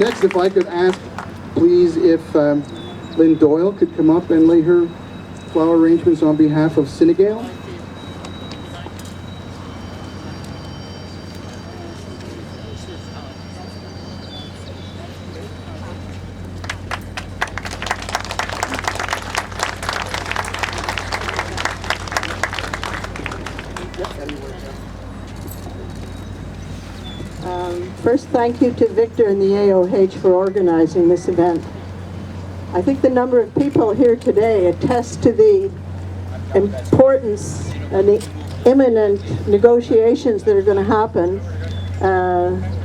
Next, if I could ask, please, if Lynn Doyle could come up and lay her flower arrangements on behalf of Senegal. First, thank you to Victor and the AOH for organizing this event. I think the number of people here today attests to the importance and the imminent negotiations that are going to happen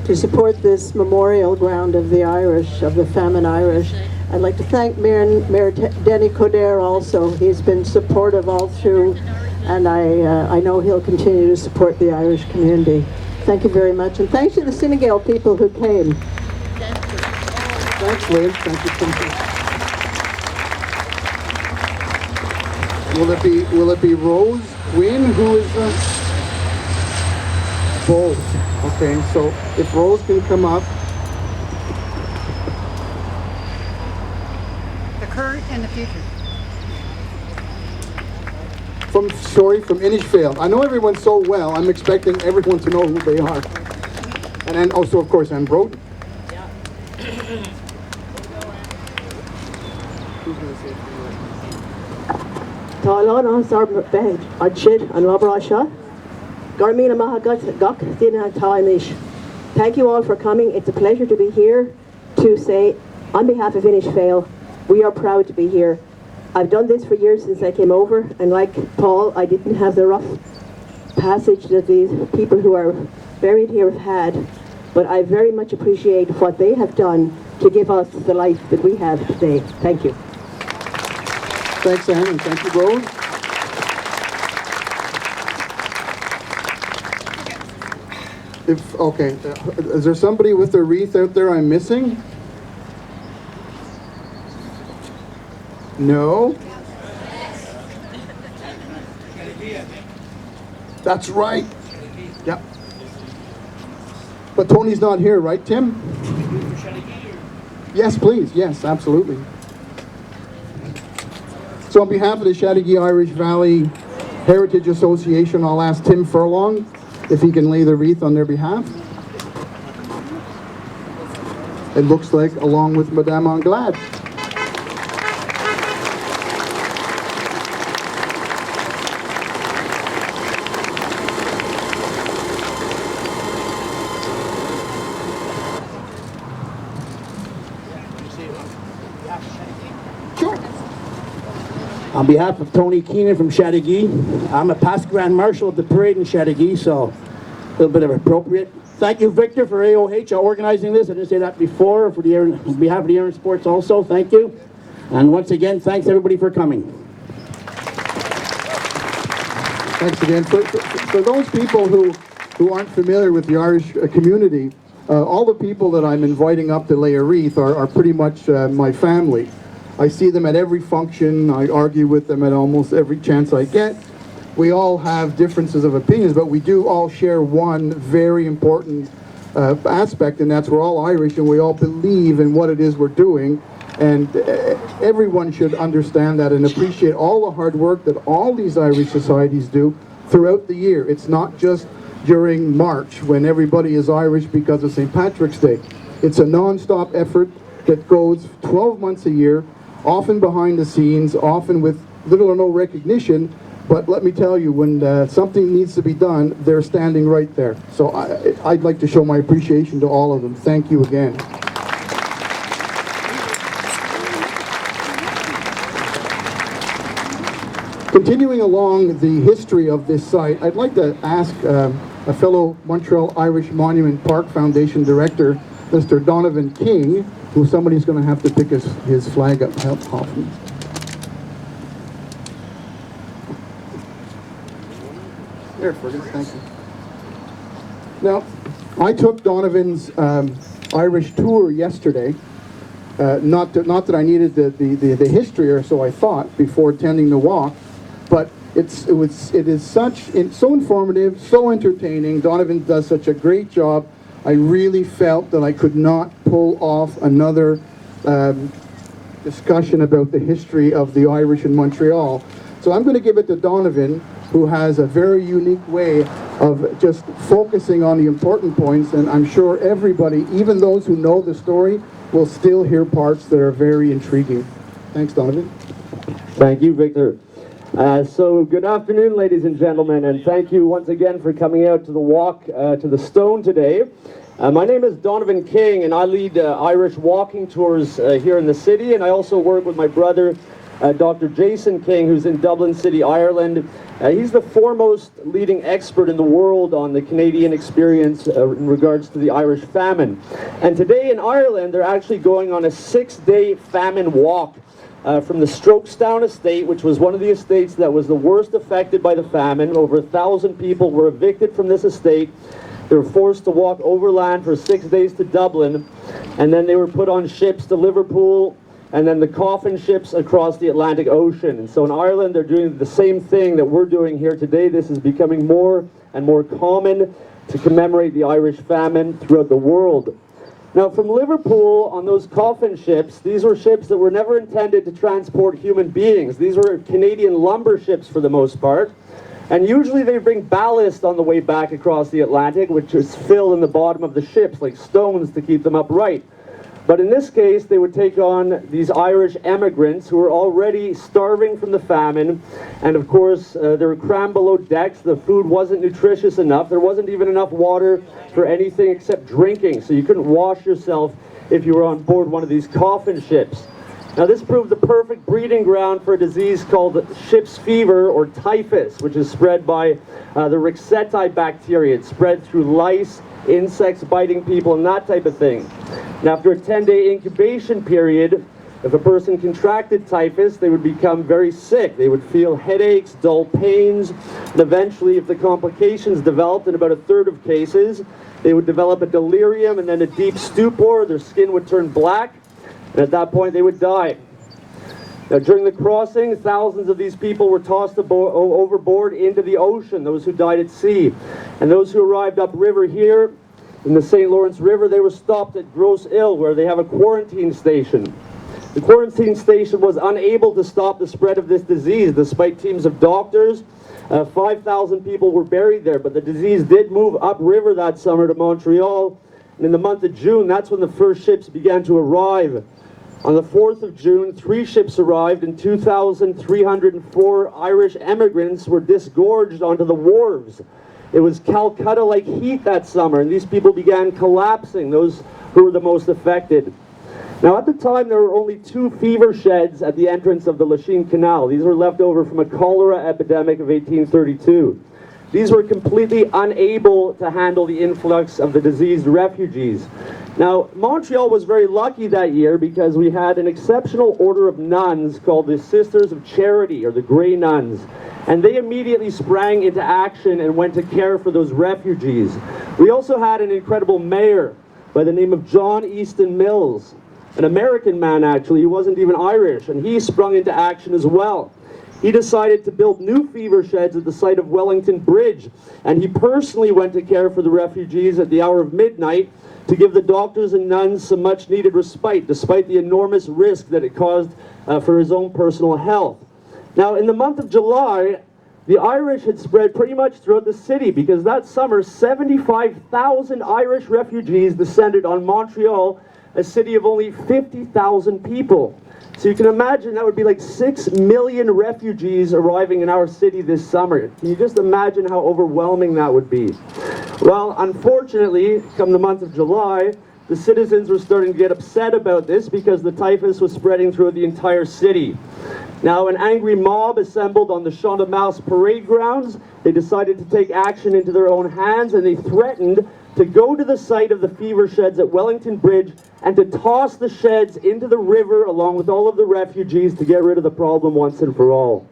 to support this memorial ground of the Irish, of the famine Irish. I'd like to thank Mayor Denny Coderre also. He's been supportive all through, and I know he'll continue to support the Irish community. Thank you very much, and thanks to the Senegal people who came. Thanks, Lynn. Thank you. Will it be Rose Wynn who is both? Okay, so if Rose can come up. The current and the future. From Innisfail. I know everyone so well, I'm expecting everyone to know who they are. And then also, of course, Anne Broden. Yeah. Who's going to say a few words? Tálan an sar bed adshid an labrasha. Garmina mahagat gak dina taimish. Thank you all for coming. It's a pleasure to be here to say, on behalf of Innisfail, we are proud to be here. I've done this for years since I came over, and like Paul, I didn't have the rough passage that these people who are buried here have had, but I very much appreciate what they have done to give us the life that we have today. Thank you. Thanks, Anne, and thank you, Rose. Is there somebody with a wreath out there I'm missing? No? That's right. Yep. But Tony's not here, right, Tim? Yes, please. Yes, absolutely. So on behalf of the Chateauguay Irish Valley Heritage Association, I'll ask Tim Furlong if he can lay the wreath on their behalf. It looks like along with Madame Anglade. On behalf of Tony Keenan from Chateauguay, I'm a past Grand Marshal of the parade in Chateauguay, so a little bit of appropriate. Thank you, Victor, for AOH organizing this. I didn't say that before. On behalf of the Aaron Sports also, thank you. And once again, thanks everybody for coming. Thanks again. For those people who aren't familiar with the Irish community, all the people that I'm inviting up to lay a wreath are pretty much my family. I see them at every function. I argue with them at almost every chance I get. We all have differences of opinions, but we do all share one very important aspect, and that's we're all Irish and we all believe in what it is we're doing. And everyone should understand that and appreciate all the hard work that all these Irish societies do throughout the year. It's not just during March when everybody is Irish because of St. Patrick's Day. It's a non-stop effort that goes 12 months a year, often behind the scenes, often with little or no recognition, but let me tell you, when something needs to be done, they're standing right there. So I'd like to show my appreciation to all of them. Thank you again. Continuing along the history of this site, I'd like to ask a fellow Montreal Irish Monument Park Foundation Director, Mr. Donovan King, who somebody's going to have to pick his flag up. Help me. There, Fergus, thank you. Now, I took Donovan's Irish tour yesterday. Not that I needed the history, or so I thought, before attending the walk, but it is so informative, so entertaining. Donovan does such a great job I really felt that I could not pull off another discussion about the history of the Irish in Montreal. So I'm going to give it to Donovan, who has a very unique way of just focusing on the important points, and I'm sure everybody, even those who know the story, will still hear parts that are very intriguing. Thanks, Donovan. Thank you, Victor. So good afternoon, ladies and gentlemen, and thank you once again for coming out to the walk to the Stone today. My name is Donovan King, and I lead Irish walking tours here in the city, and I also work with my brother, Dr. Jason King, who's in Dublin City, Ireland. He's the foremost leading expert in the world on the Canadian experience in regards to the Irish famine. And today in Ireland, they're actually going on a 6-day famine walk from the Strokestown estate, which was one of the estates that was the worst affected by the famine. Over 1,000 people were evicted from this estate. They were forced to walk overland for 6 days to Dublin, and then they were put on ships to Liverpool, and then the coffin ships across the Atlantic Ocean. And so in Ireland, they're doing the same thing that we're doing here today. This is becoming more and more common to commemorate the Irish famine throughout the world. Now, from Liverpool on those coffin ships, these were ships that were never intended to transport human beings. These were Canadian lumber ships for the most part. And usually they bring ballast on the way back across the Atlantic, which is filled in the bottom of the ships, like stones to keep them upright. But in this case, they would take on these Irish emigrants who were already starving from the famine. And of course, they were crammed below decks. The food wasn't nutritious enough. There wasn't even enough water for anything except drinking. So you couldn't wash yourself if you were on board one of these coffin ships. Now, this proved the perfect breeding ground for a disease called ship's fever, or typhus, which is spread by the Rickettsi bacteria. It's spread through lice, insects biting people, and that type of thing. And after a 10-day incubation period, if a person contracted typhus, they would become very sick. They would feel headaches, dull pains, and eventually, if the complications developed, in about a third of cases, they would develop a delirium and then a deep stupor. Their skin would turn black, and at that point, they would die. Now, during the crossing, thousands of these people were tossed overboard into the ocean, those who died at sea. And those who arrived upriver here in the St. Lawrence River, they were stopped at Grosse Ile, where they have a quarantine station. The quarantine station was unable to stop the spread of this disease, despite teams of doctors. 5,000 people were buried there, but the disease did move upriver that summer to Montreal. And in the month of June, that's when the first ships began to arrive. On the 4th of June, 3 ships arrived, and 2,304 Irish emigrants were disgorged onto the wharves. It was Calcutta-like heat that summer, and these people began collapsing, those who were the most affected. Now, at the time, there were only 2 fever sheds at the entrance of the Lachine Canal. These were left over from a cholera epidemic of 1832. These were completely unable to handle the influx of the diseased refugees. Now, Montreal was very lucky that year because we had an exceptional order of nuns called the Sisters of Charity, or the Grey Nuns. And they immediately sprang into action and went to care for those refugees. We also had an incredible mayor by the name of John Easton Mills, an American man actually. He wasn't even Irish, and he sprung into action as well. He decided to build new fever sheds at the site of Wellington Bridge, and he personally went to care for the refugees at the hour of midnight to give the doctors and nuns some much needed respite, despite the enormous risk that it caused for his own personal health. Now, in the month of July, the Irish had spread pretty much throughout the city, because that summer, 75,000 Irish refugees descended on Montreal, a city of only 50,000 people. So you can imagine that would be like 6 million refugees arriving in our city this summer. Can you just imagine how overwhelming that would be? Well, unfortunately, come the month of July, the citizens were starting to get upset about this because the typhus was spreading through the entire city. Now, an angry mob assembled on the Champ de Mars parade grounds. They decided to take action into their own hands, and they threatened to go to the site of the fever sheds at Wellington Bridge and to toss the sheds into the river along with all of the refugees to get rid of the problem once and for all.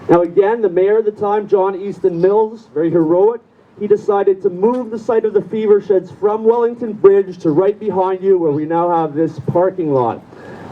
Now again, the mayor at the time, John Easton Mills, very heroic, he decided to move the site of the fever sheds from Wellington Bridge to right behind you, where we now have this parking lot.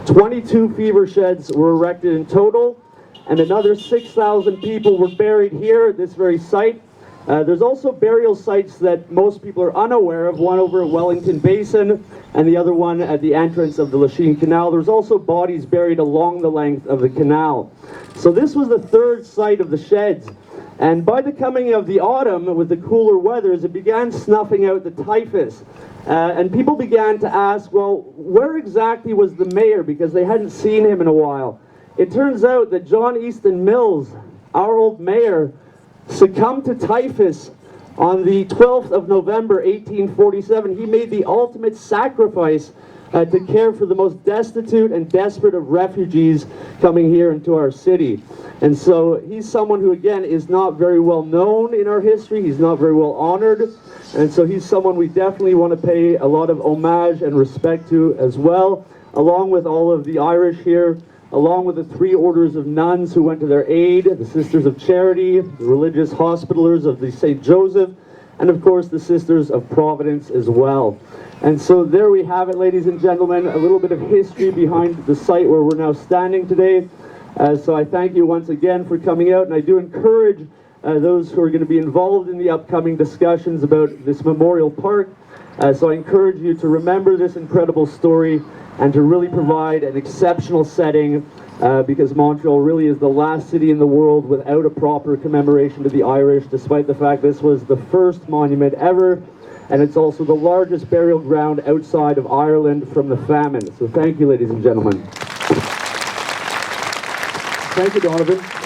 22 fever sheds were erected in total, and another 6,000 people were buried here at this very site. There's also burial sites that most people are unaware of, one over at Wellington Basin and the other one at the entrance of the Lachine Canal. There's also bodies buried along the length of the canal. So this was the third site of the sheds. And by the coming of the autumn, with the cooler weathers, it began snuffing out the typhus. And people began to ask, well, where exactly was the mayor? Because they hadn't seen him in a while. It turns out that John Easton Mills, our old mayor, succumbed to typhus on the 12th of November, 1847. He made the ultimate sacrifice to care for the most destitute and desperate of refugees coming here into our city. And so he's someone who, again, is not very well known in our history. He's not very well honored. And so he's someone we definitely want to pay a lot of homage and respect to as well, along with all of the Irish here, along with the 3 orders of nuns who went to their aid, the Sisters of Charity, the religious hospitalers of the St. Joseph, and of course the Sisters of Providence as well. And so there we have it, ladies and gentlemen, a little bit of history behind the site where we're now standing today. So I thank you once again for coming out, and I do encourage those who are going to be involved in the upcoming discussions about this memorial park. So I encourage you to remember this incredible story and to really provide an exceptional setting because Montreal really is the last city in the world without a proper commemoration to the Irish, despite the fact this was the first monument ever, and it's also the largest burial ground outside of Ireland from the famine. So thank you, ladies and gentlemen. Thank you, Donovan.